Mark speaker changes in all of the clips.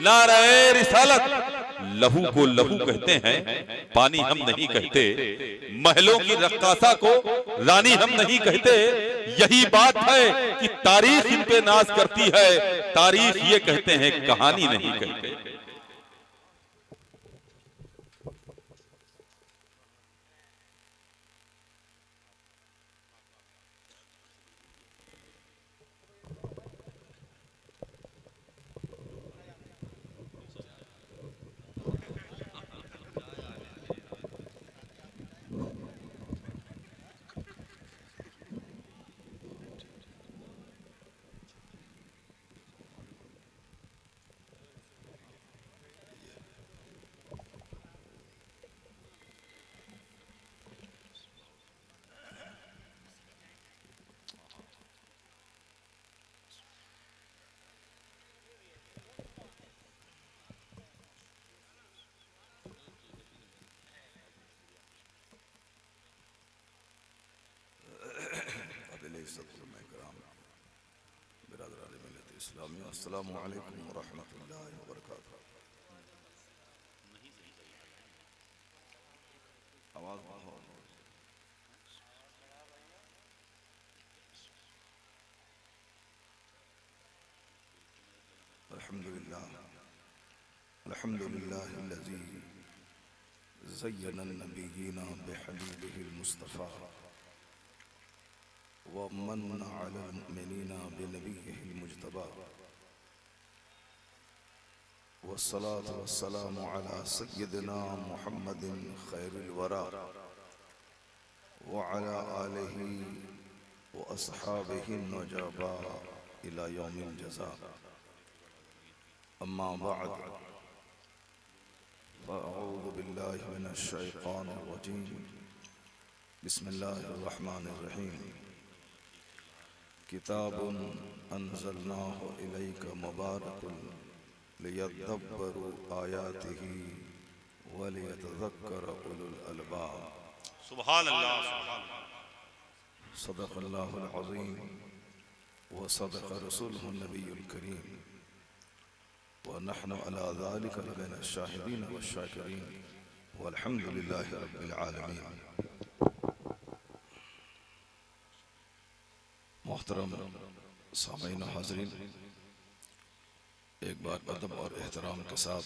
Speaker 1: नारे रिसालत। लहू को लहू कहते हैं, पानी हम नहीं कहते। महलों की रक्कासा को रानी हम नहीं कहते। यही बात है कि तारीख इन पे नाज करती है। तारीख ये कहते हैं, कहानी नहीं कहते।
Speaker 2: अस्सलामु अलैकुम व रहमतुल्लाहि व बरकातुहू। आवाज़ बहुत अल्हम्दुलिल्लाह अल्हम्दुलिल्लाहिल्लज़ी ज़य्यना अन्नबिय्यीना बिहबीबिहिल मुस्तफ़ा व मन्ना अलल मुअ्मिनीना बिनबिय्यिहिल मुज्तबा वस्सलातु वस्सलामु अला सय्यिदिना मुहम्मदिन खैरिल वरा व अला आलिहि व अस्हाबिहि नुजबा इला यौमिल जज़ा। अम्मा बअद फ़अऊज़ु बिल्लाहि मिनश शैतानिर रजीम। बिस्मिल्लाहिर रहमानिर रहीम। किताबुन अंज़लनाहु इलैका मुबारकुन लियद्दब्बरू आयातिही व लियतज़क्कर उलुल अलबाब।
Speaker 1: सुभान अल्लाह, सुभान
Speaker 2: सदक़ल्लाहुल अज़ीम व सदक़ रसूलुहुन नबियुल करीम व नहनु अला ज़ालिका लमिनश शाहिदीन व शाकिरीन वल्हम्दुलिल्लाहि रब्बिल आलमीन। मोहतरम सामीन हाज़रीन, एक बार अदब और एहतराम के साथ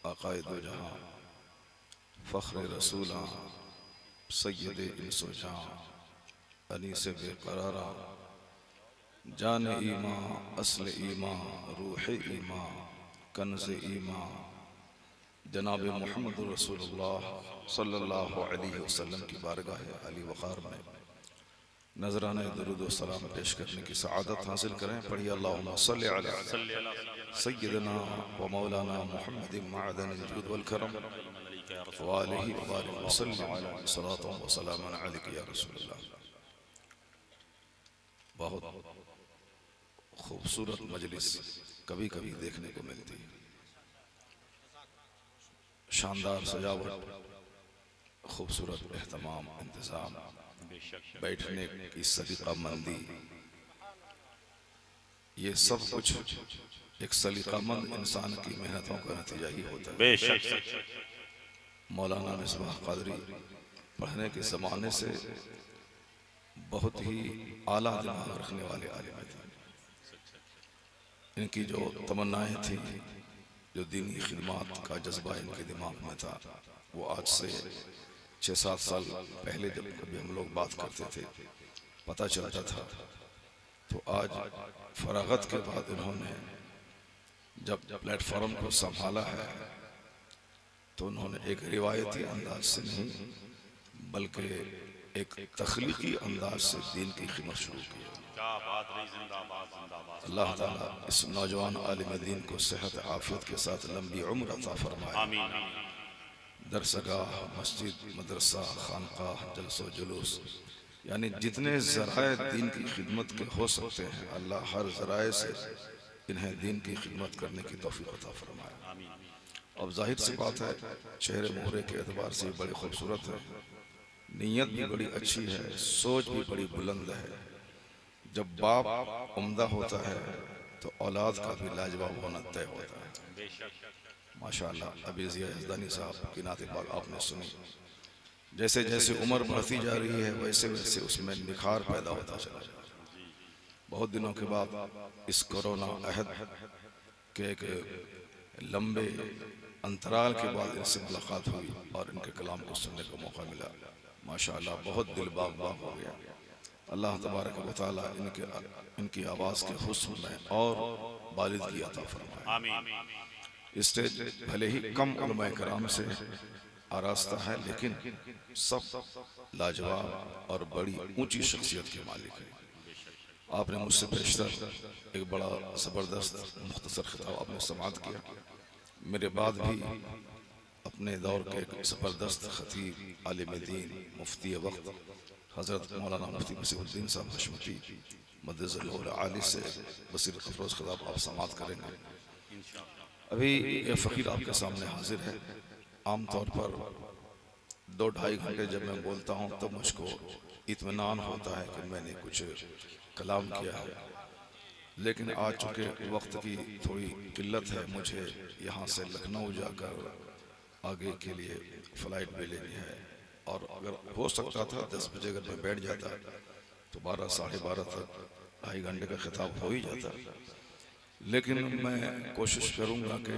Speaker 2: आक़ाए दो जहां फ़ख्र रसूला सय्यद इंस व जां अनीस बेक़रारा जान ईमा अस्ल ईमा रूह ईमा कन्ज़ ईमा जनाब मुहम्मद रसूलुल्लाह सल्लल्लाहु अलैहि वसल्लम की बारगाह अली वक़ार में नजराने दुरूद व सलाम पेश करने की सआदत हासिल करें। पढ़िए अल्लाहुम्मा सल्लि अला सय्यिदना व मौलाना मुहम्मदिन मअदनिल जूद वल करम व आलिहि व बारिक व सल्लिम सलातुन व सलामुन अलैका या रसूलल्लाह। बहुत खूबसूरत मजलिस कभी कभी देखने को मिलती है। शानदार सजावट, खूबसूरत एहतमाम, इंतजाम, बैठने की सलीका मंदी, ये सब कुछ एक सलीकामंद इंसान की मेहनतों का नतीजा ही होता है।
Speaker 1: बेशक
Speaker 2: मौलाना मिसबाह क़ादरी पढ़ने के ज़माने से बहुत ही आला दिमाग रखने वाले आलिम थे। इनकी जो तमन्नाएं थी, जो दीनी खिदमत का जज्बा इनके दिमाग में था, वो आज से 6-7 साल पहले जब कभी हम लोग बात करते थे पता चलता था। तो आज फरागत के बाद इन्होंने जब प्लेटफॉर्म को संभाला है तो उन्होंने एक रिवायती अंदाज से नहीं बल्कि एक तख्लीकी अंदाज से दीन की खिदमत शुरू की। अल्लाह ताला इस नौजवान आलिम दीन को सेहत आफियत के साथ लंबी उम्र अता फरमाए। दरसगाह, मस्जिद, मदरसा, खानकाह, जलसो जुलूस, यानी जितने ज़राए दीन की खिदमत के हो सकते हैं, अल्लाह हर ज़राए से इन्हें दीन की खिदमत करने की तौफीक अता फरमाए। अब जाहिर सी बात है, चेहरे मोहरे के एतबार से बड़े खूबसूरत है, नीयत भी बड़ी अच्छी है, सोच भी बड़ी बुलंद है। जब बाप उम्दा होता है तो औलाद का भी लाजवाब होना तय होता है। माशाअल्लाह अभी ज़िया यज़दानी साहब की नात पाक आपने सुनी, जैसे जैसे उम्र बढ़ती जा रही है वैसे वैसे उसमें निखार पैदा होता चला जा रहा है। बहुत दिनों के बाद इस कोरोना अहद के एक लंबे अंतराल के बाद इनसे मुलाकात हुई और इनके कलाम को सुनने का मौका मिला। माशाअल्लाह बहुत दिल बाग बाग हो गया। अल्लाह तबारक व तआला इनकी आवाज़ के हुस्न में और बालिदगी अता फरमाए। स्टेज भले ही कम उलमाए कराम से आरास्ता है, लेकिन सब लाजवाब और बड़ी ऊंची शख्सियत के मालिक हैं। आपने मुझसे पेशतर एक बड़ा ज़बरदस्त मुख्तसर खिताब आपने समाअत किया। मेरे बाद भी अपने दौर के एक ज़बरदस्त खतीब आलिम दीन मुफ्ती वक्त हज़रत मौलाना मुफ्ती मसीहुद्दीन साहब हशमती मद्दज़ल्लहु आली से बसीर अफरोज़ खिताब आप समाअत करेंगे। अभी ये फ़कीर आपके सामने हाजिर है। आम तौर पर 2-2.5 घंटे जब मैं बोलता हूँ तब मुझको इत्मीनान होता है कि मैंने कुछ कलाम किया है, लेकिन आज चूँकि वक्त की थोड़ी किल्लत है, मुझे यहाँ से लखनऊ जाकर आगे के लिए फ़्लाइट भी लेनी है। और अगर हो सकता था 10 बजे अगर मैं बैठ जाता तो 12 साढ़े 12 तक 2.5 घंटे का खिताब हो ही जाता, लेकिन मैं कोशिश करूँगा कि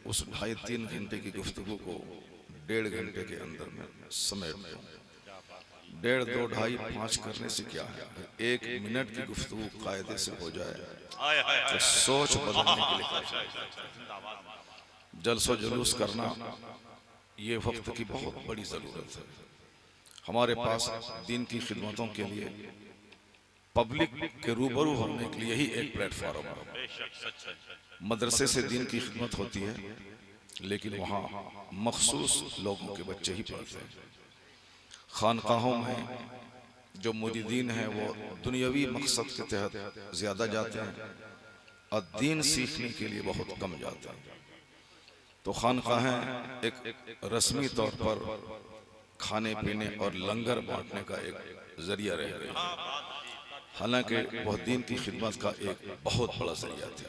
Speaker 2: उस 2.5-3 घंटे की गुफ्तगू को 1.5 घंटे के अंदर में समेट दूँ। 1.5, 2, 2.5, 5 करने से क्या है, 1 मिनट की गुफ्तगू कायदे से हो जाए तो सोच बदलने के लिए जलसो जुलूस करना ये वक्त की बहुत बड़ी ज़रूरत है। हमारे पास दीन की खिदमतों के लिए पब्लिक के रूबरू होने के लिए ही एक प्लेटफॉर्म है। मदरसे से दीन की खिदमत होती है, लेकिन वहाँ मखसूस लोगों के बच्चे ही पढ़ते हैं। खानकाहों में जो मुरीदीन हैं वो दुनियावी मकसद के तहत ज़्यादा जाते हैं और दीन सीखने के लिए बहुत कम जाते हैं। तो खानकाहें एक रस्मी तौर पर खाने पीने और लंगर बांटने का एक ज़रिया रह गई, हालांकि वह दीन की खिदमत का एक बहुत बड़ा ज़रिया था।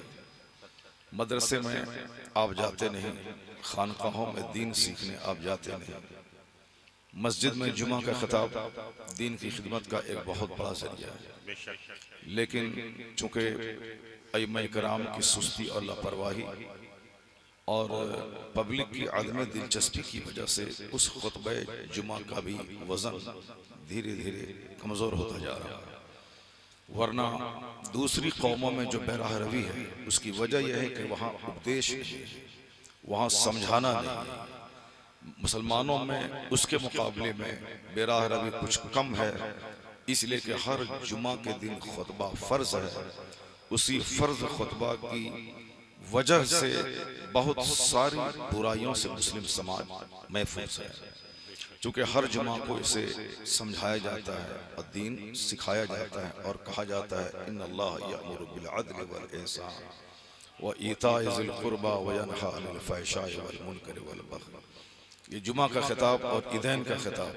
Speaker 2: मदरसे में आप जाते नहीं, खानकाहों में दीन सीखने आप जाते नहीं, मस्जिद में जुमा का खिताब दीन की खिदमत का एक बहुत बड़ा ज़रिया है। लेकिन चूँकि अइम्मा कराम की सुस्ती और लापरवाही और पब्लिक की अदम दिलचस्पी की वजह से उस खुतबे जुमा का भी वज़न धीरे धीरे कमज़ोर होता जा रहा है। वरना दूसरी कौमों में जो बेराह रवी है उसकी वजह यह है कि वहाँ उपदेश नहीं है, वहाँ समझाना नहीं है। मुसलमानों में उसके मुकाबले में बेराह रवी कुछ कम है, इसलिए कि हर जुमा के दिन खुतबा फ़र्ज़ है। उसी फ़र्ज़ खुतबा की वजह से बहुत सारी बुराइयों से मुस्लिम समाज महफूज है। चूँकि हर जुमा को इसे समझाया जाता है और दीन सिखाया जाता है और कहा जाता है इन्नल्लाह यअमुरु बिल अदल वल इहसान व ईताइ ज़िल कुर्बा व यनहा अनिल फ़हशाइ वल मुनकर वल बग़य। ये जुमा का खिताब और ईदैन का खिताब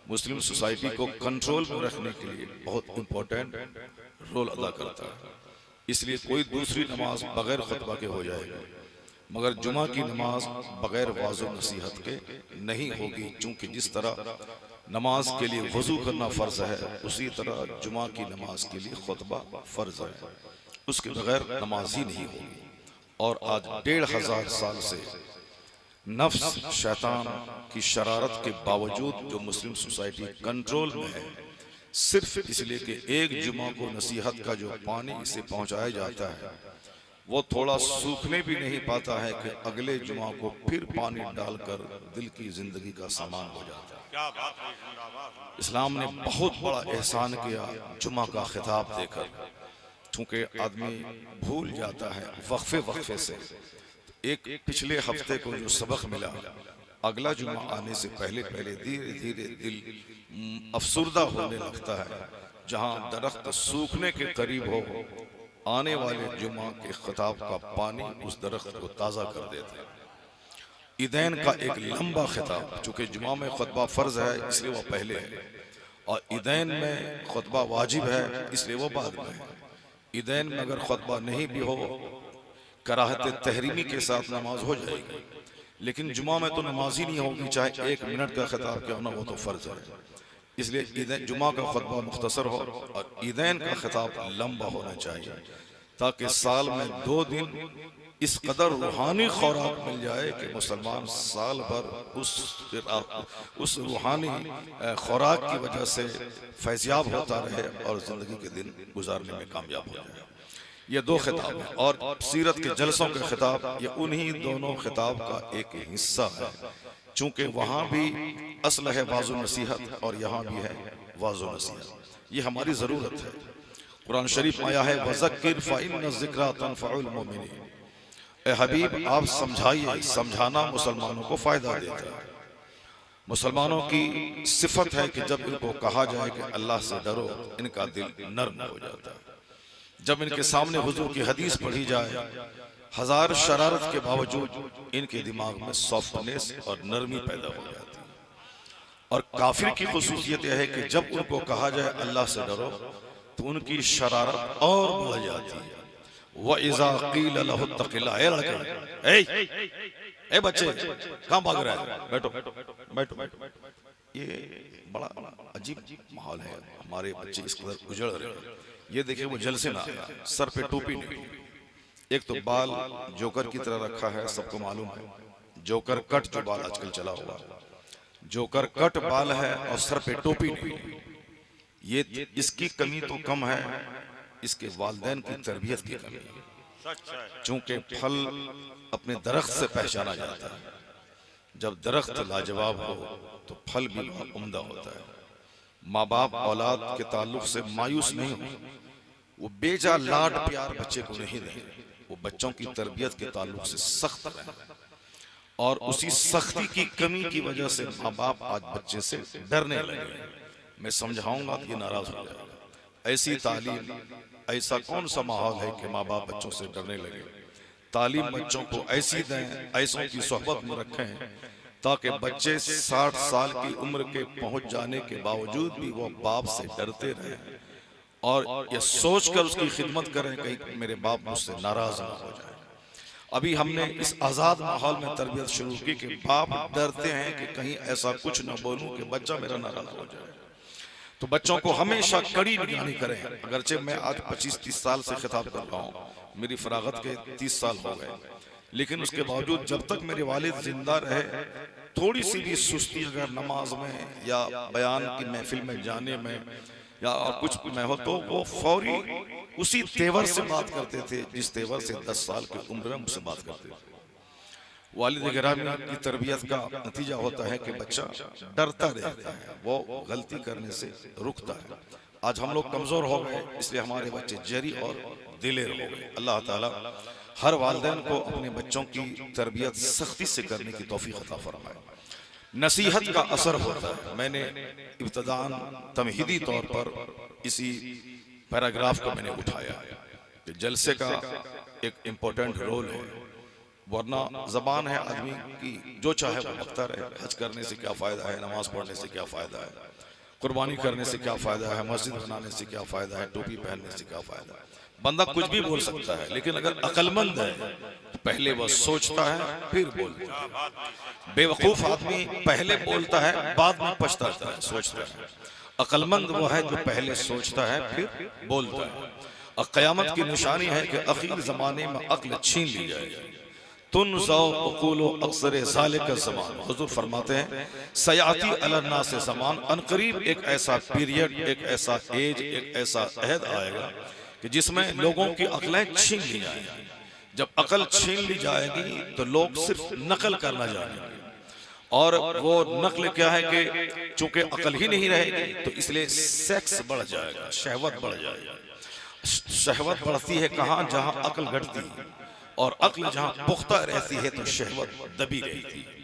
Speaker 2: मुस्लिम सोसाइटी को कंट्रोल में रखने के लिए बहुत इम्पोर्टेंट रोल अदा करता है। इसलिए कोई दूसरी नमाज बगैर खुतबा के हो जाएगी, मगर जुमा की नमाज बगैर वाज़ो नसीहत के नहीं होगी। चूँकि जिस तरह नमाज के लिए वज़ू करना फ़र्ज़ है, उसी तरह जुमा की नमाज के लिए खुतबा फ़र्ज़ है, उसके बगैर नमाज ही नहीं होगी। और आज 1500 साल से नफ्स शैतान की शरारत के बावजूद जो मुस्लिम सोसाइटी कंट्रोल में है, सिर्फ इसलिए कि एक जुमा को नसीहत का जो पानी इसे पहुंचाया जाता है वो थोड़ा सूखने भी नहीं पाता है कि अगले जुमा को फिर पानी डालकर दिल की जिंदगी का सामान हो जाता है। इस्लाम ने बहुत बड़ा एहसान किया जुमा का खिताब देकर। चूँकि आदमी भूल जाता है वक्फे वक्फे से, एक पिछले हफ्ते को जो सबक मिला, अगला जुमा आने से पहले पहले धीरे धीरे दिल अफसुर्दा होने लगता है। जहाँ दरख्त सूखने के करीब हो, आने वाले जुमा के खिताब का पानी उस दरख्त को ताज़ा कर देता है। ईदैन का एक लंबा खिताब, चूँकि जुमा में खुतबा फ़र्ज़ है इसलिए वो पहले है, और ईदैन में खुतबा वाजिब है इसलिए वो बाद में है। ईदैन में अगर खुतबा नहीं भी हो, कराहत तहरीमी के साथ नमाज हो जाएगी, लेकिन जुमा में तो नमाज ही नहीं होगी, चाहे 1 मिनट का खिताब क्यों ना, वो तो फर्ज है। इसलिए ईदैन जुमा का खुतबा मुख्तसर हो और ईदैन का खिताब लंबा होना चाहिए, ताकि साल में 2 दिन इस कदर रूहानी खुराक मिल जाए कि मुसलमान साल भर उस रूहानी खुराक की वजह से फैज़याब होता रहे और ज़िंदगी के दिन गुजारने में कामयाब हो जाए। ये 2 खिताब हैं और सीरत के जलसों के खिताब ये उन्हीं दोनों खिताब का एक हिस्सा है, चूँकि वहाँ भी असल है वाज़ो नसीहत और यहाँ भी है वाज़ो नसीहत। ये हमारी ज़रूरत है। कुरान शरीफ में आया है वज़क्किर फ़इन्न ज़िक्रा तनफ़उल मुमिनीन। ए हबीब, आप समझाइए, समझाना मुसलमानों को फ़ायदा देता है। मुसलमानों की सिफत है कि जब इनको कहा जाए कि अल्लाह से डरो, इनका दिल नर्म हो जाता है। जब इनके सामने हुजूर की हदीस पढ़ी जाए, हजार शरारत के बावजूद इनके दिमाग में सॉफ्टनेस और नरमी पैदा हो जाती है। और काफिर की खुसूसियत यह है कि जब उनको कहा जाए अल्लाह से डरो तो उनकी शरारत और बढ़ जाती है। व इज़ा क़ील लहु तक़िल्लाह, ए लड़के, ए बच्चे, कहाँ भाग रहा है, बैठो बैठो। ये बड़ा अजीब माहौल है, हमारे बच्चे इस कदर उजड़ रहे हैं। ये देखिए वो जलसे में आया, सर पे टोपी नहीं, एक तो बाल जोकर की तरह रखा है, सबको मालूम है, जोकर कट जो बाल आजकल चला हुआ, जोकर कट बाल है और सर पे टोपी नहीं। ये इसकी कमी तो कम है, इसके वालिदैन की तरबियत की कमी है। चूंकि फल अपने दरख्त से पहचाना जाता है, जब दरख्त लाजवाब हो तो फल भी उम्दा होता है। माँ बाप औलाद के ताल्लुक से मायूस नहीं हो, वो बेजा लाड प्यार बच्चे को नहीं दें, वो बच्चों की तरबियत के ताल्लुक से सख्त रहें। और उसी सख्ती की कमी की वजह से माँ बाप आज बच्चे से डरने लगे। मैं समझाऊंगा तो ये नाराज हो जाएगा। ऐसी तालीम, ऐसा कौन सा माहौल है कि माँ बाप बच्चों से डरने लगे। तालीम बच्चों को ऐसी दें, ऐसों की सोहबत में रखें ताकि बच्चे 60 साल की उम्र के पहुंच जाने के बावजूद भी वो बाप से डरते रहें और ये सोचकर उसकी खिदमत करें कहीं मेरे बाप मुझसे नाराज ना हो जाए। अभी हमने इस आज़ाद माहौल में तरबियत शुरू की कि बाप डरते हैं कि कहीं ऐसा कुछ न बोलूं कि बच्चा मेरा नाराज हो जाए। तो बच्चों को हमेशा कड़ी निगरानी करें। अगरचे मैं आज 25-30 साल से खिताब कर रहा हूँ, मेरी फरागत के 30 साल हो गए, लेकिन उसके बावजूद जब तक मेरे वालिद जिंदा रहे, थोड़ी सी भी सुस्ती अगर नमाज में या बयान की महफिल में जाने में या कुछ में हो तो वो फौरी उसी तेवर से बात करते थे जिस तेवर से 10 साल की उम्र में मुझसे बात करते थे। वालिद गिरामी की तरबियत का नतीजा होता है कि बच्चा डरता रहता है, वो गलती करने से रुकता है। आज हम लोग कमजोर हो गए, इसलिए हमारे बच्चे जरी और दिलेर हो गए। अल्लाह ताला हर वालिदैन को अपने बच्चों की तरबियत सख्ती से करने की तौफीक अता फरमाए। नसीहत का असर होता है। मैंने इब्तिदान तमहीदी तौर पर इसी पैराग्राफ को मैंने उठाया कि जलसे का एक इम्पोर्टेंट रोल है, वरना जबान है आदमी की जो चाहे वो बकता रहे। हज करने से क्या फ़ायदा है, नमाज पढ़ने से क्या फ़ायदा है, कुर्बानी करने से क्या फ़ायदा है, मस्जिद बनाने से क्या फ़ायदा है, टोपी पहनने से क्या फ़ायदा है। बंदा कुछ भी बोल सकता है, लेकिन अगर अक्लमंद है तो पहले वह सोचता है फिर बोलता है। बेवकूफ़ आदमी पहले बोलता है बाद में पछताता है, सोचता है। अक्लमंद वो है जो पहले सोचता है फिर बोलता है। और क़यामत की निशानी है कि आखिर ज़माने में अक्ल छीन ली जाएगी। हुजूर फरमाते हैं सयाती अलन्ना से ज़मान, अनकरीब एक ऐसा पीरियड, एक ऐसा एज, एक ऐसा अहद आएगा कि जिसमें लोगों की अक्लें छीन ली जाएंगी। जब अकल छीन ली जाएगी तो लोग सिर्फ नकल करना जानेंगे, और वो नकल क्या है कि चूंकि अकल ही नहीं रहेगी तो इसलिए सेक्स बढ़ जाएगा, शहवत बढ़ जाएगा। शहवत बढ़ती है कहाँ? जहाँ अकल घटती है, और अक्ल जहाँ पुख्ता रहती है तो शहवत दबी रहती है।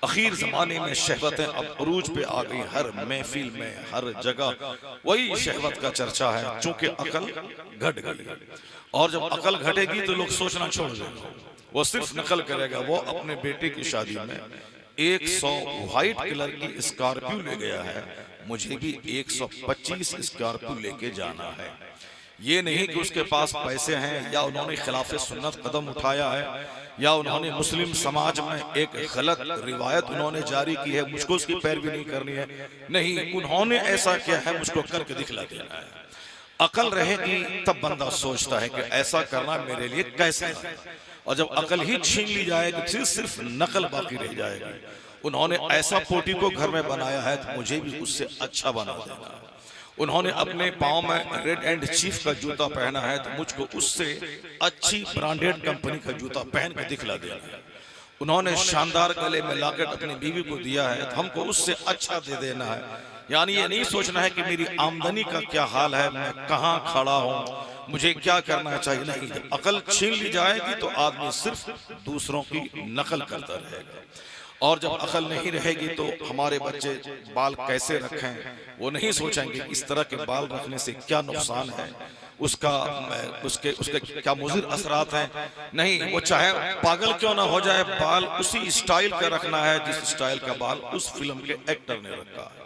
Speaker 2: आखिर ज़माने में शहवतें अब अरूज पे आ गई, हर महफिल में हर जगह वही शहवत का चर्चा है, चूंकि अकल घट गई। और जब अकल घटेगी तो लोग सोचना छोड़ देंगे, वो सिर्फ नकल करेगा। वो अपने बेटे की शादी में 100 व्हाइट कलर की स्कॉर्पियो ले गया है, मुझे भी 125 स्कॉर्पियो लेके जाना है। ये नहीं कि उसके पास पैसे हैं या उन्होंने खिलाफ सुन्नत कदम उठाया है या उन्होंने मुस्लिम समाज में एक गलत रिवायत उन्होंने जारी की है, मुझको उसकी पैरवी नहीं करनी है। नहीं, उन्होंने ऐसा किया है, मुझको करके दिखला देना है। अकल रहेगी तब बंदा सोचता है कि ऐसा करना मेरे लिए कैसा है, और जब अकल ही छीन ली जाएगी तो सिर्फ नकल बाकी रह जाएगी। उन्होंने ऐसा पोटी को घर में बनाया है तो मुझे भी उससे अच्छा बना देना है। उन्होंने अपने पाँव में रेड एंड चीफ का जूता पहना है तो मुझको उससे अच्छी ब्रांडेड कंपनी का जूता पहन के दिखला देना है। उन्होंने शानदार गले में लॉकेट अपनी बीवी को दिया है तो हमको उससे अच्छा दे देना है। यानी ये नहीं सोचना है कि मेरी आमदनी का क्या हाल है, मैं कहाँ खड़ा हूँ, मुझे क्या करना चाहिए। नहीं, जब अकल छीन ली जाएगी तो आदमी सिर्फ दूसरों की नकल करता रहेगा। और जब अकल नहीं रहेगी तो हमारे बच्चे बाल कैसे रखें वो नहीं सोचेंगे। इस तरह के बाल रखने से क्या नुकसान है, उसके क्या मुज़िर असरात हैं। नहीं, वो चाहे पागल क्यों ना हो जाए, बाल उसी स्टाइल का रखना है जिस स्टाइल का बाल उस फिल्म के एक्टर ने रखा है।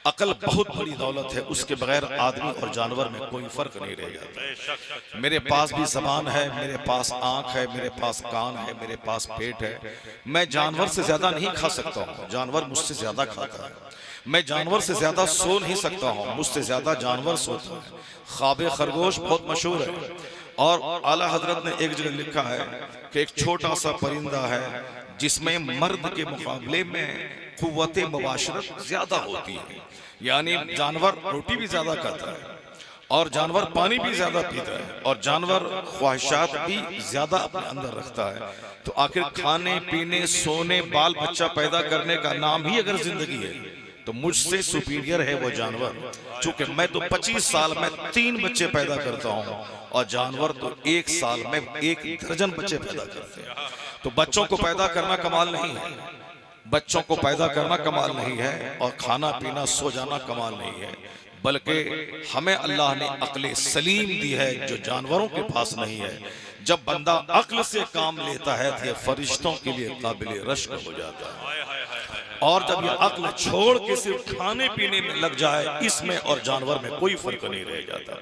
Speaker 2: अकल बहुत बड़ी दौलत है, उसके बगैर आदमी और जानवर में कोई फर्क नहीं रह जाता। मेरे पास भी जबान है, मेरे पास आंख है, मेरे पास कान है, मेरे पास पेट है। मैं जानवर से ज्यादा नहीं खा सकता हूँ, जानवर मुझसे ज्यादा खाता है। मैं जानवर से ज्यादा सो नहीं सकता हूँ, मुझसे ज्यादा जानवर सोता है। ख्वाब खरगोश बहुत मशहूर है, और आला हजरत ने एक जगह लिखा है कि एक छोटा सा परिंदा है जिसमें मर्द के मुकाबले में कुव्वत मुबाशरत ज्यादा होती है। यानी जानवर रोटी भी ज्यादा खाता है, और जानवर पानी भी ज्यादा पीता है, और जानवर ख्वाहिशात भी ज्यादा अपने अंदर रखता है। तो आखिर खाने पीने सोने बाल बच्चा पैदा करने का नाम ही अगर जिंदगी है तो मुझसे सुपीरियर है वो जानवर। चूंकि मैं तो 25 साल में 3 बच्चे पैदा करता हूँ, और जानवर तो 1 साल में 1 दर्जन बच्चे पैदा करते हैं। तो बच्चों को पैदा करना कमाल नहीं है, बच्चों को पैदा करना कमाल नहीं है, और खाना पीना सो जाना कमाल नहीं है, बल्कि हमें अल्लाह ने अक्ल सलीम दी है जो जानवरों के पास नहीं है। जब बंदा अक्ल से काम लेता है तो ये फरिश्तों के लिए काबिल रश्क हो जाता है। और जब ये अक्ल छोड़ के सिर्फ खाने पीने में लग जाए, इसमें और जानवर में कोई फर्क नहीं रह जाता।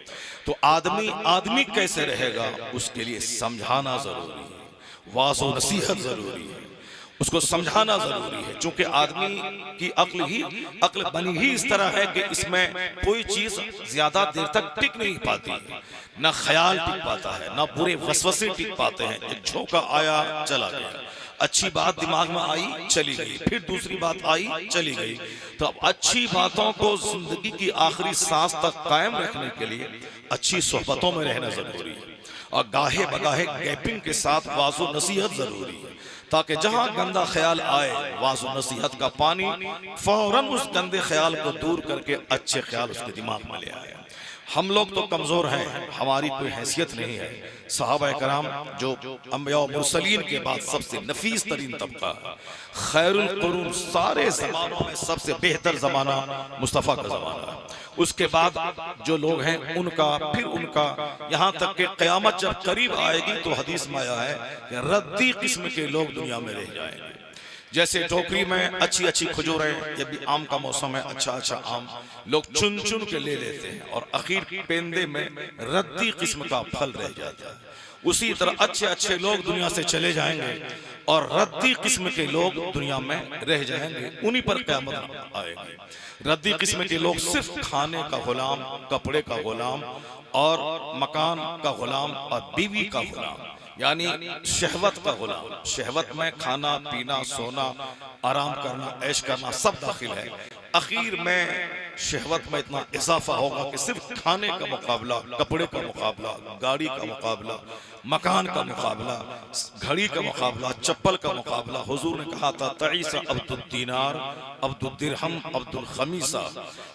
Speaker 2: तो आदमी कैसे रहेगा उसके लिए समझाना जरूरी है, वाज़ो नसीहत जरूरी है, उसको समझाना जरूरी है। चूंकि आदमी की अक्ल बनी ही इस तरह है कि इसमें कोई चीज ज्यादा देर तक टिक नहीं पाती, ना ख्याल टिक पाता है, ना बुरे वसवसे टिक पाते हैं। एक झोंका आया चला गया, अच्छी बात दिमाग में आई चली गई, फिर दूसरी बात आई चली गई। तो अब अच्छी बातों को जिंदगी की आखिरी सांस तक कायम रखने के लिए अच्छी सोहबतों में रहना जरूरी है, और गाहे बगाहे गैपिंग के साथ वाज़ो नसीहत जरूरी है, ताकि जहां गंदा ख्याल आए वाज़ो नसीहत का पानी फौरन उस गंदे ख्याल को दूर करके अच्छे ख्याल उसके दिमाग में ले आए। हम लोग तो कमजोर हैं, हमारी कोई हैसियत नहीं है। सहाबा कराम जो अंबिया और मुरसलीन के बाद सबसे नफीस तरीन तबका है, खैरुल कुरून, सारे जमानों में सबसे बेहतर जमाना मुस्तफ़ा का जमाना है। उसके बाद जो लोग हैं उनका, फिर उनका, यहाँ तक कि क़यामत जब करीब आएगी तो हदीस में आया है कि रद्दी किस्म के लोग दुनिया में रह जाएंगे। जैसे टोकरी में अच्छी अच्छी खजूरें, जब भी आम का मौसम है अच्छा आम लोग चुन चुन के ले लेते हैं, और आखिर पेंदे में रद्दी किस्म का फल रह जाता है। उसी तरह अच्छे लोग दुनिया से चले जाएंगे और रद्दी किस्म के लोग दुनिया में रह जाएंगे, उन्हीं पर क़यामत आएगी। रद्दी किस्म के लोग सिर्फ खाने का गुलाम, कपड़े का गुलाम, और मकान का गुलाम, और बीवी का गुलाम, यानी शहवत का गुलाम। शहवत में खाना पीना सोना आराम करना ऐश करना सब दाखिल है। आखिर में शहवत में इतना इजाफा होगा कि सिर्फ खाने का मुकाबला, कपड़े का मुकाबला, गाड़ी का मुकाबला, मकान का मुकाबला, घड़ी का मुकाबला, चप्पल का मुकाबला। हुजूर ने कहा था तईसा अब्दुल दीनार अब्दुल दिरहम अब्दुल खमीसा।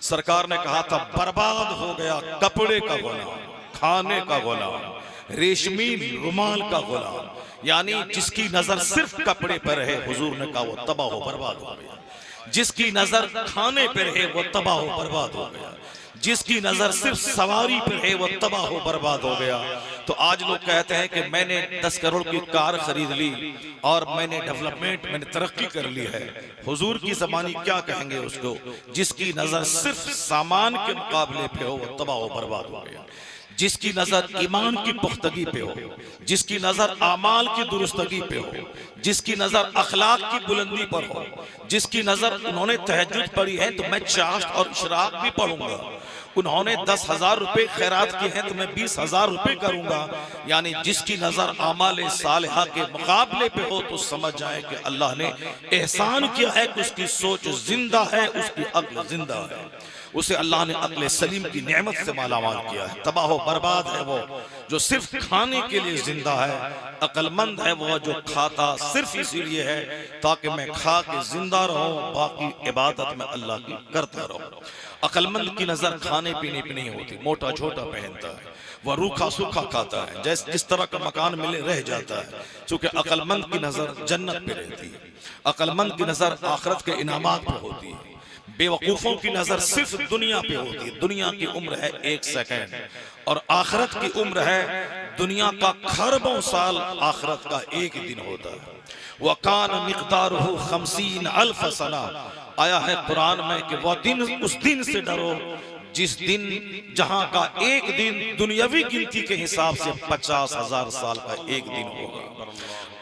Speaker 2: सरकार ने कहा था बर्बाद हो गया कपड़े का गुलाम, खाने का गुलाम, रेशमी रुमाल का गुलाम, यानी जिसकी नजर सिर्फ कपड़े पर है, हुजूर ने कहा वो तबाह हो बर्बाद हो गया। जिसकी नजर खाने पर है वो तबाह हो बर्बाद हो गया। जिसकी नजर सिर्फ सवारी पर है वो तबाह हो बर्बाद हो गया। तो आज लोग कहते हैं कि मैंने 10 करोड़ की कार खरीद ली और मैंने डेवलपमेंट, मैंने तरक्की कर ली है। हुजूर की ज़बानी क्या कहेंगे उसको? जिसकी नजर सिर्फ सामान के मुकाबले पे हो वो तबाह हो बर्बाद हो गया।
Speaker 3: जिसकी नजर ईमान की पुख्तगी पे हो, जिसकी नजर आमाल की दुरुस्तगी पे हो, जिसकी नजर अखलाक की बुलंदी पर हो, जिसकी नजर उन्होंने तहज्जुद पढ़ी है तो मैं चाश्त और इशराक भी पढ़ूंगा, उन्होंने 10,000 रुपए खैरात किए हैं तो मैं 20,000 रुपए करूंगा, यानी जिसकी नजर आमाल सालिहा के मुकाबले पे हो तो समझ जाए कि अल्लाह ने एहसान किया है कि उसकी सोच जिंदा है, उसकी अक्ल जिंदा है, उसे अल्लाह ने अक्ल सलीम की नेमत से मालामाल किया है। तबाह बर्बाद है वो जो सिर्फ खाने के लिए जिंदा है, अक्लमंद है वो जो खाता सिर्फ इसीलिए है ताकि मैं खा के जिंदा रहूं, बाकी इबादत में अल्लाह की करता रहूं। अक्लमंद की नजर खाने पीने पे नहीं होती, मोटा छोटा पहनता है, वह रूखा सूखा खाता है, जैसे जिस तरह का मकान मिले रह जाता है, क्योंकि अक्लमंद की नजर जन्नत पे रहती है, अक्लमंद की नजर आखिरत के इनामात पे होती है। बेवकूफों की नजर सिर्फ दुनिया पे होती है, दुनिया की उम्र है 1 सेकंड और आखिरत की उम्र है दुनिया का खरबों साल, आखिरत का एक दिन होता है। वकान मिक़दारुहु 50 अल्फ सना, आया है कुरान में कि वह दिन, उस दिन से डरो जिस दिन जहां का एक दिन दुनियावी गिनती के हिसाब से 50,000 साल का एक दिन होगा।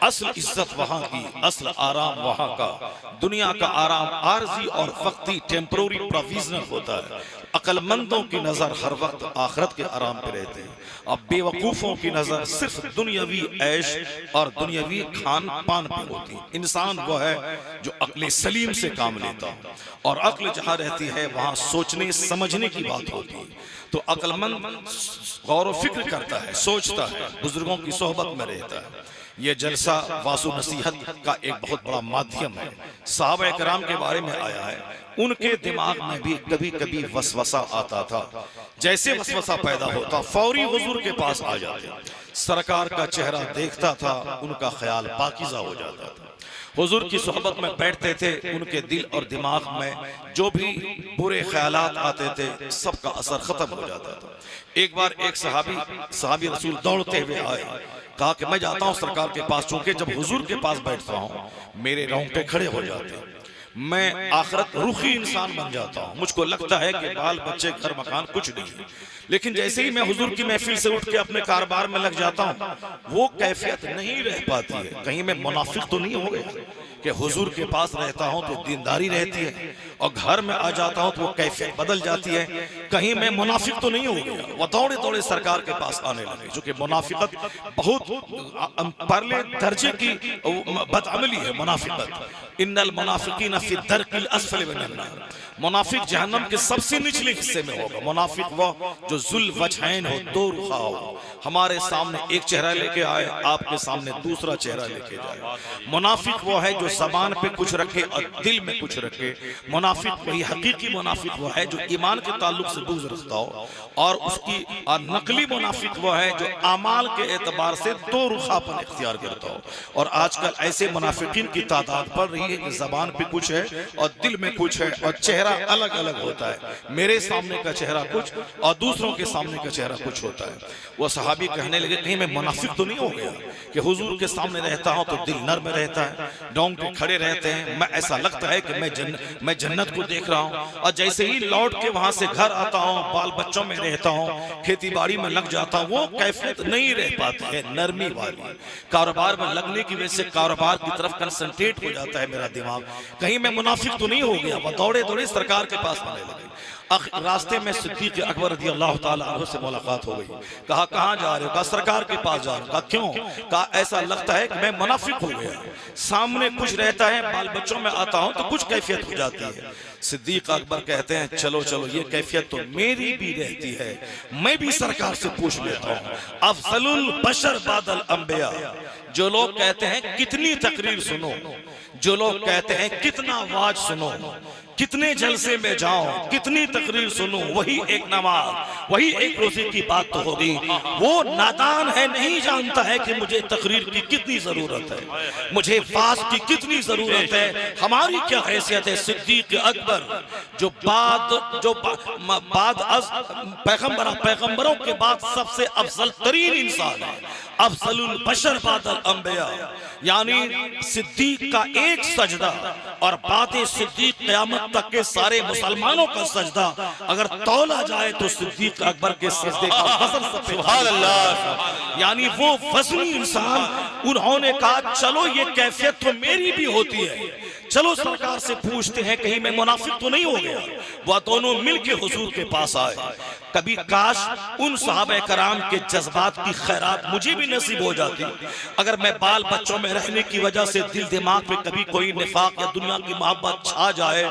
Speaker 3: असल इज्जत वहां की, असल आराम वहां का, दुनिया का आराम आर्जी और वक्ती टेम्पररी प्रोविजनल होता है। अक्लमंदों की नजर हर वक्त आखिरत के आराम पे रहते हैं, अब बेवकूफों की नजर सिर्फ दुनियावी ऐश और दुनियावी खान पान पे होती है। इंसान वो है जो अक्ल सलीम से काम लेता है, और अक्ल जहां रहती है वहां सोचने समझने की बात होती है। तो अक्लमंद गौर व फिक्र करता है, सोचता है, बुजुर्गों की सोहबत में रहता है। ये जलसा वासु नसीहत का एक बहुत बड़ा माध्यम है। सहाबा कराम के बारे में आया है, उनके दिमाग में भी कभी कभी वसवसा आता था, जैसे वसवसा पैदा होता फौरी हुजूर के पास आ जाते, सरकार का चेहरा देखता था, उनका ख्याल पाकीज़ा हो जाता था। हुजूर की सोहबत में बैठते थे, उनके दिल और दिमाग में जो भी बुरे ख्यालात आते थे सबका असर खत्म हो जाता था। एक बार एक सहाबी रसूल दौड़ते हुए आए, कहा कि मैं जाता हूं सरकार के पास, चूंकि जब हुजूर के पास बैठता हूं मेरे रोंगटे खड़े हो जाते हैं, मैं आखिरत रुखी इंसान बन जाता हूं, मुझको लगता है कि बाल बच्चे घर मकान कुछ नहीं है, लेकिन जैसे ही मैं हुजूर की महफिल से उठ के अपने कारोबार में लग जाता हूं वो कैफियत नहीं रह पाती है। कहीं मैं मुनाफिक तो नहीं हो गया कि हुजूर के पास रहता हूं तो दीनदारी रहती है और घर में आ जाता हूं तो वो कैफियत बदल जाती है, कहीं मैं मुनाफिक तो नहीं हो गया। वो दौड़े दौड़े सरकार के पास आने लगे, जो कि मुनाफिकत बहुत परले दर्जे की बदअमली है। मुनाफिकत इन्नल मुनाफिकीन फी दरकिल अस्फल मिनन नार, मुनाफिक जहन्नम के सबसे निचले हिस्से में होगा। मुनाफिक वो जो जुल वजहैन हो, दो रुखा हो, हमारे सामने एक चेहरा लेके आए, आपके सामने दूसरा चेहरा लेके जाए। मुनाफिक वो है जो ज़बान पे कुछ रखे और दिल में कुछ रखे। मुनाफिक वही हकीकी मुनाफिक वो है जो ईमान के ताल्लुक से दूर रखता हो, और उसकी नकली मुनाफिक वो है जो आमाल के एतबार से दो रुखापन इख्तियार करता हो। और आजकल ऐसे मुनाफिकीन की तादाद बढ़ रही है कि ज़बान पे कुछ है और दिल में कुछ है और चेहरा अलग अलग होता है। मेरे सामने का चेहरा कुछ और दूसरों के सामने का चेहरा कुछ होता है। वो सहाबी कहने लगे कहीं मैं मुनाफिक तो नहीं हो गया कि हुजूर के सामने रहता हूं तो दिल नर्म रहता है, डोंग पे खड़े रहते हैं, मैं ऐसा लगता है कि मैं जन्नत को देख रहा हूं, और जैसे ही लौट के वहां से घर आता हूं, बाल बच्चों में रहता हूं, खेती बाड़ी में लग जाता हूं, वो कैफियत नहीं रह पाती है नरमी वाली। कारोबार में लगने की वजह से कारोबार की तरफ कंसंट्रेट हो जाता है मेरा दिमाग, कहीं मैं मुनाफिक तो नहीं हो गया। वो दौड़े दौड़े सरकार के पास आने लगे। रास्ते में सिद्दीक़ अकबर रज़ी अल्लाह ताला अन्हु से मुलाकात हो गई। कहा कहाँ जा रहे हो? कहा सरकार के पास जा रहा हूं। कहा क्यों? कहा ऐसा लगता है कि मैं मुनाफिक हो गया, सामने कुछ रहता है, बाल बच्चों में आता हूं तो कुछ कैफियत हो जाती है। सिद्दीक़ अकबर कहते हैं चलो चलो ये कैफियत तो मेरी भी रहती है, मैं भी सरकार से पूछ लेता हूँ। अफज़लुल बशर बादल अंबिया, जो लोग कहते हैं कितनी तकरीर सुनो, जो लोग कहते हैं कितना वाज सुनो, कितने जलसे में जाओ, कितनी तकरीर सुनो, वही एक नमाज, वही एक रोजे की बात तो होगी। वो नादान है, नहीं जानता है कि मुझे तकरीर की कितनी जरूरत है, मुझे वाज की कितनी जरूरत है, हमारी क्या हैसियत है। सिद्दीक़ अकबर जो बाद पैगंबरों के बाद सबसे अफजल तरीन इंसान है, अफजलुल बशर बादल अंबिया, यानी सिद्दीक़ का एक सजदा और बातें सिद्दीक क़यामत तक के सारे मुसलमानों का सजदा अगर तौला जाए तो सिद्दीक अकबर के सजदे का वज़न सबसे
Speaker 1: सुभान अल्लाह।
Speaker 3: यानी वो वज़नी इंसान। उन्होंने कहा चलो ये कैफियत तो मेरी भी होती है, चलो सरकार से पूछते हैं कहीं मैं मुनाफिक तो नहीं हो गया। वह दोनों मिलके हुजूर के पास आए। कभी काश उन सहाबा कराम के जज्बात की खैरात मुझे भी नसीब हो जाती। अगर मैं बाल बच्चों में रहने की वजह से दिल दिमाग में कभी कोई निफाक या दुनिया की मोहब्बत छा जाए,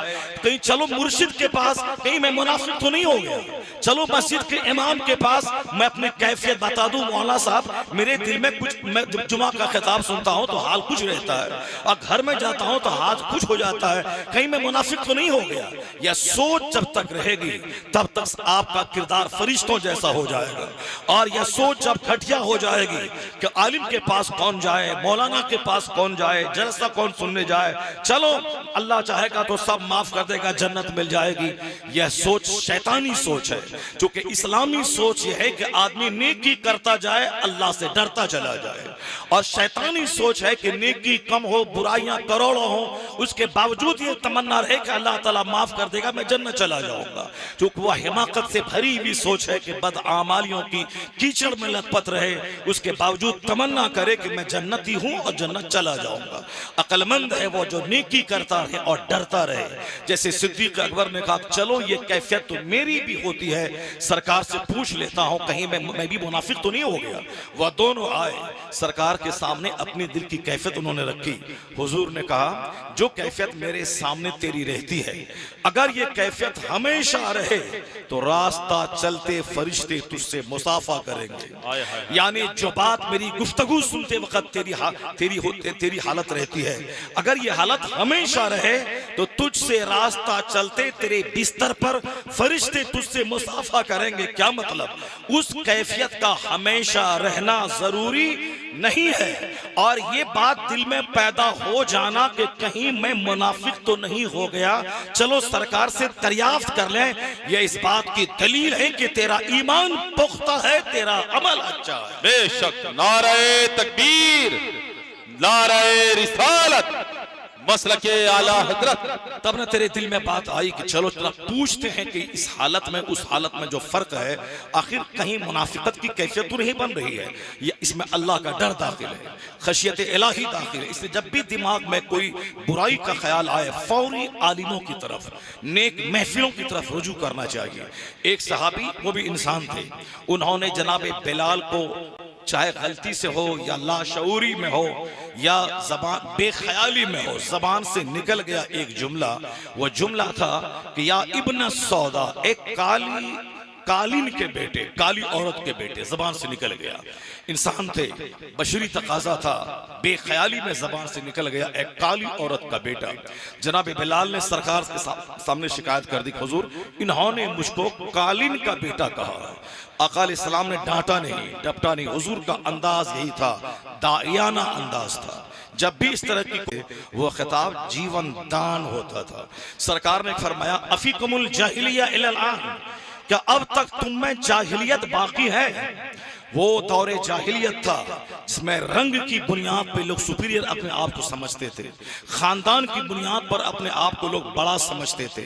Speaker 3: कहीं चलो मुर्शिद के पास, कहीं मैं मुनाफिक तो नहीं हो गया। चलो मस्जिद के इमाम के पास मैं अपनी कैफियत बता दूं, मौलाना साहब मेरे दिल में कुछ, मैं जब जुमा का खिताब सुनता हूं तो हाल कुछ रहता है, और घर में जाता हूं तो हाथ कुछ हो जाता है, कहीं मैं मुनाफिक तो नहीं हो गया। यह सोच जब तक रहेगी तब तक आपका किरदार फरिश्तों जैसा हो जाएगा। और यह सोच जब घटिया हो जाएगी कि आलिम के पास कौन जाए, मौलाना के पास कौन जाए, जलसा कौन सुनने जाए, चलो अल्लाह चाहेगा तो सब माफ कर देगा, जन्नत मिल जाएगी, यह सोच शैतानी सोच है। क्योंकि इस्लामी सोच यह है कि आदमी नेकी करता जाए, अल्लाह से डरता चला जाए। और शैतानी सोच है कि नेकी कम हो, बुराइयां करोड़ों हो, उसके बावजूद ये तमन्ना रहे कि अल्लाह ताला माफ कर देगा, मैं जन्नत चला जाऊंगा। क्योंकि वह हिमाकत से भरी हुई सोच है कि बदआमालियों की कीचड़ में लथपथ रहे, उसके बावजूद तमन्ना करे कि मैं जन्नती हूं और जन्नत चला जाऊंगा। अक्लमंद है वो जो नेकी करता है और डरता रहे। जैसे सिद्दीक अकबर ने कहा चलो ये कैफियत तो मेरी भी होती है, सरकार से पूछ लेता हूं कहीं मैं भी मुनाफिक तो नहीं हो गया। वह दोनों आए, सरकार के सामने अपनी दिल की कैफियत उन्होंने रखी। हुजूर ने कहा जो कैफियत मेरे सामने तेरी रहती है, अगर ये कैफियत हमेशा रहे तो रास्ता चलते फरिश्ते तुझसे मुसाफा करेंगे। यानी जो बात मेरी गुफ्तगू सुनते वक्त तेरी हालत रहती है, अगर ये हालत हमेशा रहे तो तुझसे रास्ता चलते तेरे बिस्तर पर फरिश्ते तुझसे मुसाफा करेंगे। क्या मतलब? उस कैफियत का हमेशा रहना जरूरी नहीं है। और ये बात दिल में पैदा हो जाना कि कहीं मैं मुनाफिक तो नहीं हो गया, चलो सरकार से दरियाफ्त कर लें, यह इस बात की दलील है कि तेरा ईमान पुख्ता है, तेरा अमल अच्छा है।
Speaker 1: बेशक नारे तकबीर, नारे रिसालत, मसलके आला हजरत।
Speaker 3: तब न तेरे दिल में बात आई कि चलो जरा पूछते हैं कि इस हालत में उस हालत में जो फर्क है, आखिर कहीं मुनाफिकत की कैफियत तो नहीं बन रही है, या इसमें अल्लाह का डर दाखिल है, खशियत इलाही दाखिल है। इसलिए जब भी दिमाग में कोई बुराई का ख्याल आए फौरी आलिमों की तरफ, नेक महफिलों की तरफ रुजू करना चाहिए। एक सहाबी, वो भी इंसान थे, उन्होंने जनाब बिलाल को चाहे गलती से हो या लाशऊरी में हो या जबान बेख्याली में हो, जबान से निकल गया एक जुमला। वो जुमला था कि या इब्न सौदा, एक कालीन के बेटे, काली औरत के बेटे, जबान से निकल गया। इंसान थे, बशरी तकाजा था, बेख्याली में जबान से निकल गया एक काली औरत का बेटा। जनाब बिलाल ने सरकार के सामने शिकायत कर दी, हुजूर इन्होंने मुझको कालीन का बेटा कहा। आका अलैहिस्सलाम ने डांटा नहीं, डपटा नहीं। हुजूर का अंदाज यही था, दाइयाना अंदाज था। जब भी इस तरह की वो खिताब जीवन दान होता था। सरकार ने फरमाया अफीकुमुल जाहिलिया इलल आन, क्या अब तक तुम में जाहिलियत बाकी है? वो दौरे जाहिलियत था जिसमें रंग की बुनियाद पे लोग सुपीरियर अपने आप को समझते थे, खानदान की बुनियाद पर अपने आप को लोग बड़ा समझते थे,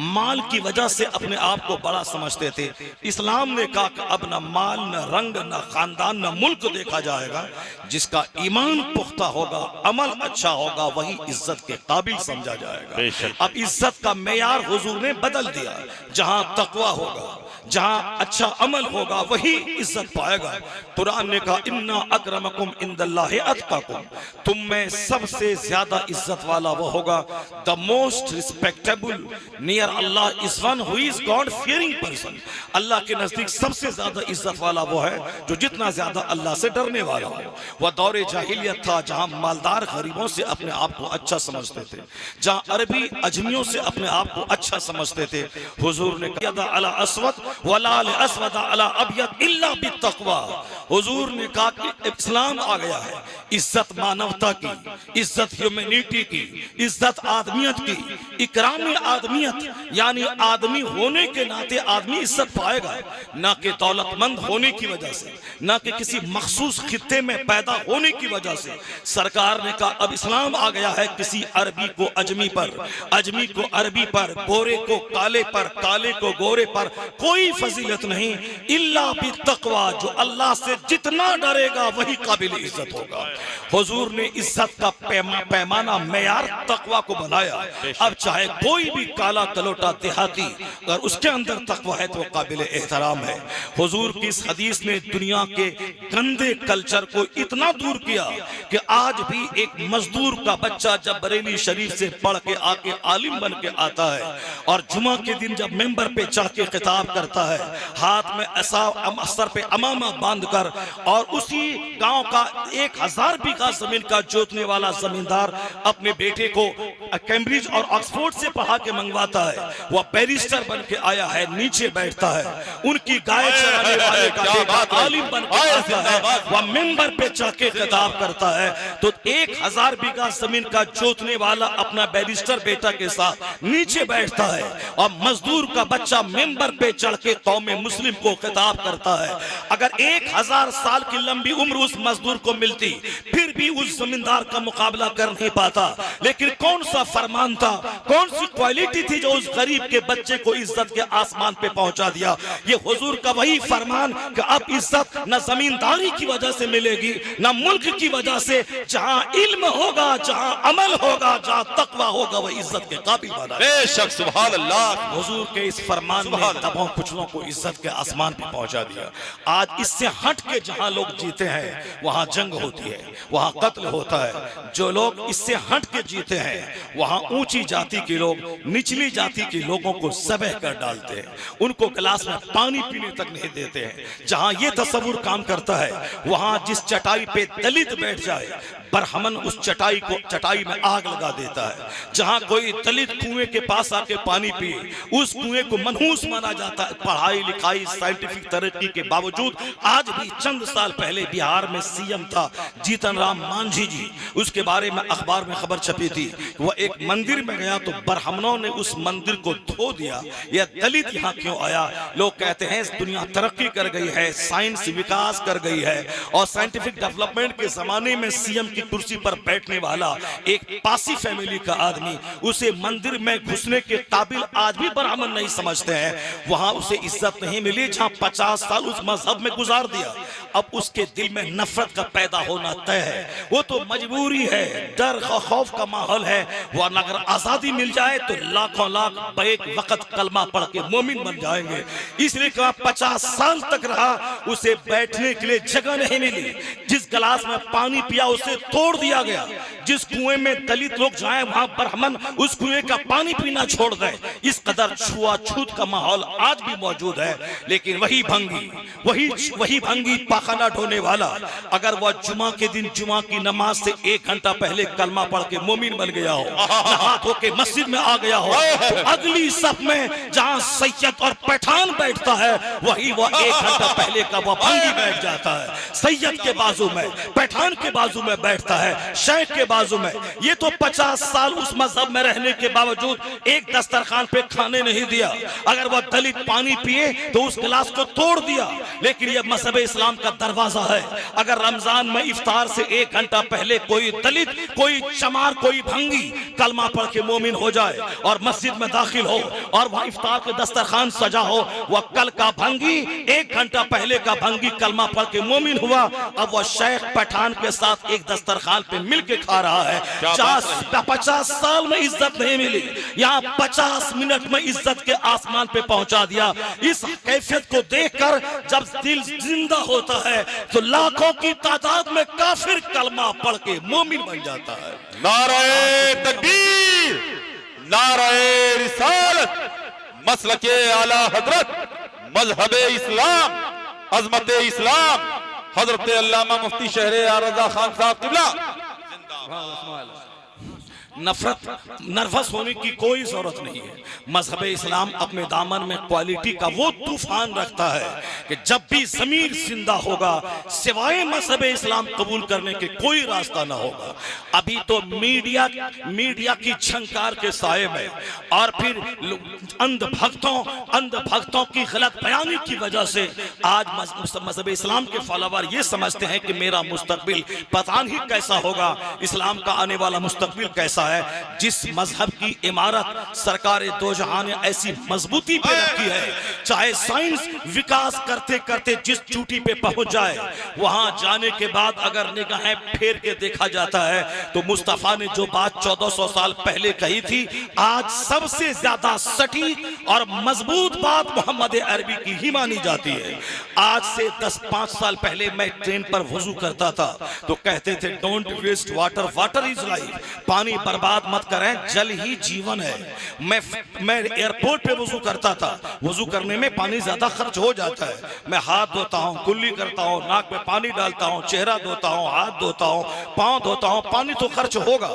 Speaker 3: माल की वजह से अपने आप को बड़ा समझते थे। इस्लाम ने कहा कि अब न माल, न रंग, न खानदान, न मुल्क देखा जाएगा, जिसका ईमान पुख्ता होगा, अमल अच्छा होगा, वही इज्जत के काबिल समझा जाएगा। अब इज्जत का मेयार हुजूर ने बदल दिया, जहां तकवा होगा, जहां अच्छा अमल होगा, वही इज्जत पाएगा। कुरान ने कहा इन्ना अक्रमकुम इंदल्लाहि अतकाकुम, तुम में सबसे ज्यादा इज्जत वाला वो होगा, the most respectable near Allah is one who is god fearing person. Allah के नजदीक सबसे ज्यादा इज्जत वाला वो है जो जितना ज्यादा अल्लाह से डरने वाला हो। वह दौरे जाहिलियत था जहां मालदार गरीबों से अपने आप को अच्छा समझते थे, जहां अरबी अजमियों से अपने आप को अच्छा समझते थे। हुजूर ने कहा अला अस्वद वलाल अस्वद अला अबयद इल्ला बित्तक़वा। हुजूर ने कहा कि इस्लाम आ गया है, इज्जत मानवता की, इज्जत ह्यूमैनिटी की, इज्जत आदमियत की, इकराम आदमियत, यानी आदमी होने के नाते आदमी इज्जत पाएगा, ना कि दौलतमंद होने की वजह से, ना कि किसी मखसूस खित्ते में पैदा होने की वजह से। सरकार ने कहा अब इस्लाम आ गया है, किसी अरबी को अजमी पर, अजमी को अरबी पर, गोरे को काले पर, काले को गोरे पर कोई फजीलत नहीं, इल्ला बित्तक़वा। जो अल्लाह से जितना डरेगा वही काबिल इज्जत होगा। हुजूर ने इज्जत का पैमाना मेयार तकवा को बनाया। अब चाहे कोई भी काला कलोटा देहाती अगर उसके अंदर तकवा है तो काबिल एहतराम है। हुजूर की इस हदीस ने दुनिया के गंदे कल्चर को इतना दूर किया कि आज भी एक मजदूर का बच्चा जब बरेली शरीफ से पढ़ के आके आलिम बन के आता है और जुमा के दिन जब मेंबर पे चढ़ के खिताब करता है, हाथ में सर पे अमामा बांधकर, और उसी गांव का 1000 बीघा जमीन का जोतने वाला जमींदार अपने बेटे को कैम्ब्रिज और ऑक्सफोर्ड से पढ़ा के मंगवाता है, वह बैरिस्टर बन के आया है, नीचे बैठता है, उनकी गाय चराने वाले का बेटा आलिम बन के आता है, वह मेंबर पे चढ़ के खिताब करता है। तो 1000 बीघा जमीन का जोतने वाला अपना बैरिस्टर बेटा के साथ नीचे बैठता है और मजदूर का बच्चा मेंबर पे चढ़ के कौम मुस्लिम को खिताब करता है। अगर 1000 साल की लंबी उम्र उस मजदूर को मिलती फिर भी उस जमींदार का मुकाबला कर नहीं पाता। लेकिन कौन सा फरमान था, कौन सी क्वालिटी थी जो उस गरीब के बच्चे को इज्जत के आसमान पे पहुंचा दिया। ये हुजूर का वही फरमान कि अब इज्जत न जमींदारी की वजह से मिलेगी न मुल्क की वजह से, जहां इल्म होगा, जहां अमल होगा, जहां तकवा होगा, वह इज्जत के काबिल बना।
Speaker 1: बेशक सुभान अल्लाह।
Speaker 3: हुजूर के इस फरमान ने दबाव कुचलों को इज्जत के आसमान पे पहुंचा दिया। आज इससे हट के जहां लोग जीते हैं वहां जंग होती है, वहां कत्ल होता है। जो लोग इससे हट के जीते हैं वहां ऊंची जाति के लोग निचली जाति के लोगों को ज़बह कर डालते हैं, उनको गिलास में पानी पीने तक नहीं देते हैं। जहां ये तस्वुर काम करता है वहां जिस चटाई पे दलित बैठ जाए बरहमन उस चटाई में आग लगा देता है। जहां कोई दलित कुएं के पास आके पानी पिए उस कुएं को मनहूस माना जाता है। पढ़ाई लिखाई साइंटिफिक तरक्की के बावजूद आज भी चंद साल पहले बिहार में सीएम था जीतन राम मांझी जी, उसके बारे में अखबार में खबर छपी थी। वह एक मंदिर में गया तो ब्राह्मणों ने उस मंदिर को धो दिया। यह दलित यहाँ क्यों आया? लोग कहते हैं दुनिया तरक्की कर गई है, साइंस विकास कर गई है और साइंटिफिक डेवलपमेंट के जमाने में सीएम की कुर्सी पर बैठने वाला एक पासी फैमिली का आदमी उसे मंदिर में घुसने के काबिल आज भी ब्राह्मण नहीं समझते हैं। वहां उसे इज्जत नहीं मिली जहां 50 साल उस मजहब में गुजार दिया। अब उसके दिल में नफरत का पैदा होना तय है। वो तो मजबूरी है, डर खौफ का माहौल है। वरना अगर आजादी मिल जाए तो लाखों लाख एक वक्त कलमा पढ़ के मोमिन बन जाएंगे। इसलिए कहा 50 साल तक रहा, उसे बैठने के लिए जगह नहीं मिली। जिस गिलास में पानी पिया उसे तोड़ दिया गया। जिस कुएं में दलित लोग जाए वहां ब्राह्मण उस कुएं का पानी पीना छोड़ दे। इस कदर छुआछूत का माहौल आज भी मौजूद है। लेकिन वही भंगी पाखाना ढोने वाला अगर वह जुमा के दिन जुमा की नमाज से 1 घंटा पहले कलमा पढ़ के मोमिन बन गया हो, नहा धो के मस्जिद में आ गया हो, तो अगली सफ में जहां सैयद और पठान बैठता है वही वह 1 घंटा पहले का वह भंगी बैठ जाता है। सैयद के बाजू में, पठान के बाजू में बैठता है, शेख के बाजू में। ये तो 50 साल उस मजहब में रहने के बावजूद एक दस्तरखान पे खाने नहीं दिया। अगर वह दलित पानी पिए तो उस गिलास को तोड़ दिया। लेकिन यह मजहब इस्लाम का दरवाजा है। अगर रमजान में इफ्तार से 1 घंटा पहले कोई दलित, कोई चमार, कोई भंगी कलमा पढ़ के मोमिन हो जाए और मस्जिद में दाखिल हो और वहां इफ्तार के दस्तरखान सजा हो, वह कल का भंगी 1 घंटा पहले का भंगी कलमा पढ़ के मोमिन हुआ। अब वह शेख पठान के साथ एक दस्तरखान पे मिल के खा रहा है। 50 साल में इज्जत नहीं मिली, यहाँ 50 मिनट में इज्जत के आसमान पे पहुंचा दिया। इस कैफियत को देखकर जब दिल जिंदा होता है तो लाखों की तादाद में काफिर कलमा पढ़ के मोमिन बन जाता है।
Speaker 1: नारे तकबीर, नारे रिसालत, मसलके आला हजरत, मजहबे इस्लाम, अजमते इस्लाम, हजरत अल्लामा मुफ्ती शहरे आरज़ा खान साहब किबला।
Speaker 3: नफरत नर्वस होने की कोई जरूरत नहीं है। मजहब इस्लाम अपने दामन में क्वालिटी का वो तूफान रखता है कि जब भी जमीर जिंदा होगा सिवाय मजहब इस्लाम कबूल करने के कोई रास्ता ना होगा। अभी तो मीडिया की झंकार के साये में और फिर अंधभक्तों की गलत बयानी की वजह से आज मजहब इस्लाम के फॉलोवर ये समझते हैं कि मेरा मुस्तकबिल पता नहीं कैसा होगा, इस्लाम का आने वाला मुस्तकबिल कैसा है। जिस मजहब की इमारत सरकार दो जहां ने ऐसी मजबूती पे रखी है, चाहे साइंस विकास करते करते जिस चोटी पे पहुंच जाए, वहां जाने के बाद अगर निगाहें फेर के देखा जाता है तो मुस्तफा ने जो बात 1400 साल पहले कही थी, आज सबसे ज्यादा सटीक और मजबूत बात मोहम्मद अरबी की ही मानी जाती है। आज से 10-5 साल पहले मैं ट्रेन पर वजू करता था तो कहते थे don't waste water, water is life, पानी बर्बाद मत करें, जल ही जीवन है। मैं एयरपोर्ट पे वजू करता था, वजू करने में पानी ज्यादा खर्च हो जाता है, मैं हाथ धोता हूँ, कुल्ली करता हूँ, नाक में पानी डालता हूँ, चेहरा धोता हूँ, हाथ धोता हूँ, पांव धोता हूँ, पानी तो खर्च होगा।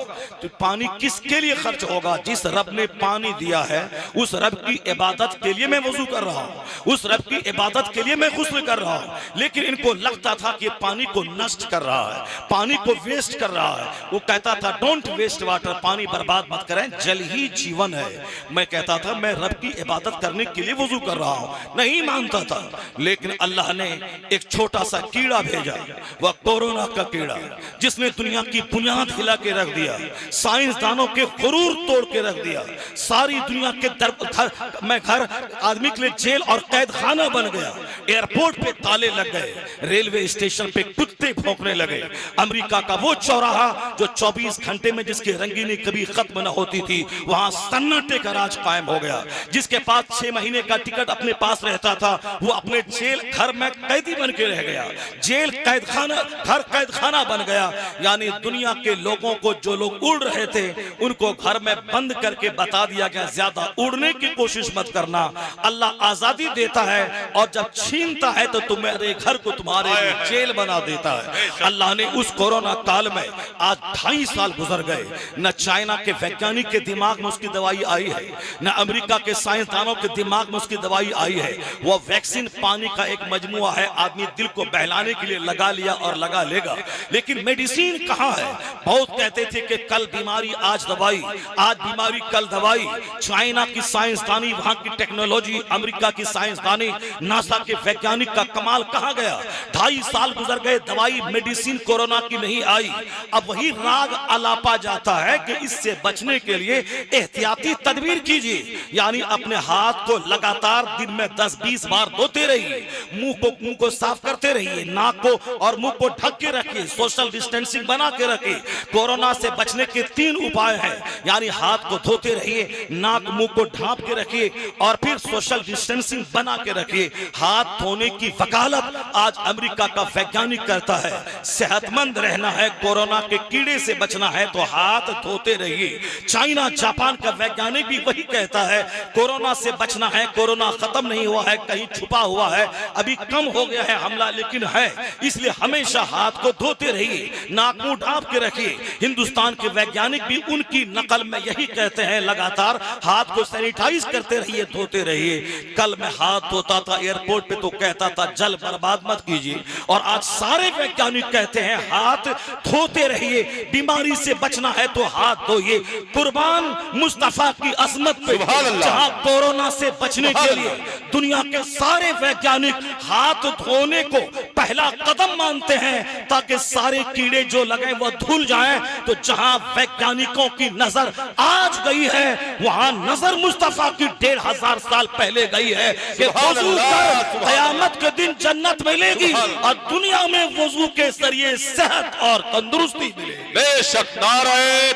Speaker 3: तो पानी किसके लिए खर्च होगा? जिस रब ने पानी दिया है उस रब की इबादत के लिए मैं वजू कर रहा हूँ, उस रब की इबादत के लिए मैं गुस्ल कर रहा हूँ। लेकिन इनको लगता था कि पानी को नष्ट कर रहा है, पानी को वेस्ट कर रहा है। वो कहता था डोंट वेस्ट वाटर, पानी बर्बाद मत करें, जल ही जीवन है। मैं कहता था मैं रब की इबादत करने के लिए वजू कर रहा हूँ, नहीं मानता था। लेकिन अल्लाह ने एक छोटा सा कीड़ा भेजा, वह कोरोना का कीड़ा, जिसने दुनिया की बुनियाद हिला के रख दिया, साइंसदानों के गुरूर तोड़ के रख दिया, सारी दुनिया के घर आदमी के लिए जेल और कैद खाना बन गया। एयरपोर्ट पे ताले लग गए, रेलवे स्टेशन पे कुत्ते भौंकने लगे। अमेरिका का वो चौराहा जो 24 घंटे में जिसकी रंगीनी कभी खत्म न होती थी, वहां सन्नाटे का राज कायम हो गया। जिसके पास 6 महीने का टिकट अपने पास रहता था वो अपने जेल घर में कैदी बन के रह गया, जेल कैद खाना घर कैद खाना बन गया। यानी दुनिया के लोगों को, जो लोग उड़ रहे थे उनको घर में बंद करके बता दिया गया ज्यादा उड़ने की कोशिश मत करना। अल्लाह आजादी देता है और जब छीनता है तो तुम्हारे घर को तुम्हारे लिए जेल बना देता है। अल्लाह ने उस कोरोना काल में आज 2.5 साल गुजर गए, न चाइना के वैज्ञानिक के दिमाग में उसकी दवाई आई है, न अमेरिका के साइंसदानों के दिमाग में उसकी दवाई आई है। वो वैक्सीन पानी का एक मजमुआ है, आदमी दिल को बहलाने के लिए लगा लिया और लगा लेगा। लेकिन मेडिसिन कहाँ है? बहुत कहते थे कि कल बीमारी आज दवाई, आज बीमारी कल दवाई। चाइना की साइंसदानी, वहां की टेक्नोलॉजी, अमेरिका की साइंसदानी, नासा के वैज्ञानिक का कमाल कहाँ गया? 2.5 साल गुजर गए, दवाई मेडिसिन कोरोना की नहीं आई। अब वही राग आलापा जाता है कि इससे बचने के लिए एहतियाती तदबीर कीजिए, यानी अपने हाथ को लगातार दिन में 10-20 बार धोते रहिए, मुंह को साफ करते रहिए, नाक को और मुंह को ढक के रखिए, सोशल डिस्टेंसिंग बना के रखिए। कोरोना से बचने के 3 उपाय हैं, यानी हाथ को धोते रहिए, नाक मुंह को ढांप के रखिए और फिर सोशल डिस्टेंसिंग बना के रखिए। हाथ धोने की वकालत आज अमेरिका का वैज्ञानिक करता है। सेहतमंद रहना है, कोरोना के कीड़े से बचना है तो हाथ धोते रहिए। चाइना जापान का वैज्ञानिक भी वही कहता है, कोरोना से बचना है, कोरोना खत्म नहीं हुआ है, कहीं छुपा हुआ है, अभी कम हो गया है हमला लेकिन है, इसलिए हमेशा हाथ को धोते रहिए, नाक मुंह ढांप के रखिए। हिंदुस्तान के वैज्ञानिक भी उनकी नकल में यही कहते हैं, लगातार हाथ को सैनिटाइज करते रहिए, धोते रहिए। कल मैं हाथ धोता था एयरपोर्ट पे तो कहता था जल बर्बाद मत कीजिए, और आज सारे वैज्ञानिक कहते हैं हाथ धोते रहिए, बीमारी से बचना है तो हाथ धोइए। कुर्बान मुस्तफा की अजमत पे, जहां कोरोना से बचने के लिए दुनिया के सारे वैज्ञानिक हाथ धोने को पहला कदम मानते हैं ताकि सारे कीड़े जो लगे वो धुल जाएं। तो जहां वैज्ञानिकों की नजर आज गई है वहां नजर मुस्तफा की 1500 साल पहले गई है कि वजू कर कयामत के दिन जन्नत मिलेगी और दुनिया में वजू के जरिए सेहत और तंदुरुस्ती मिलेगी।
Speaker 1: बेशक नारे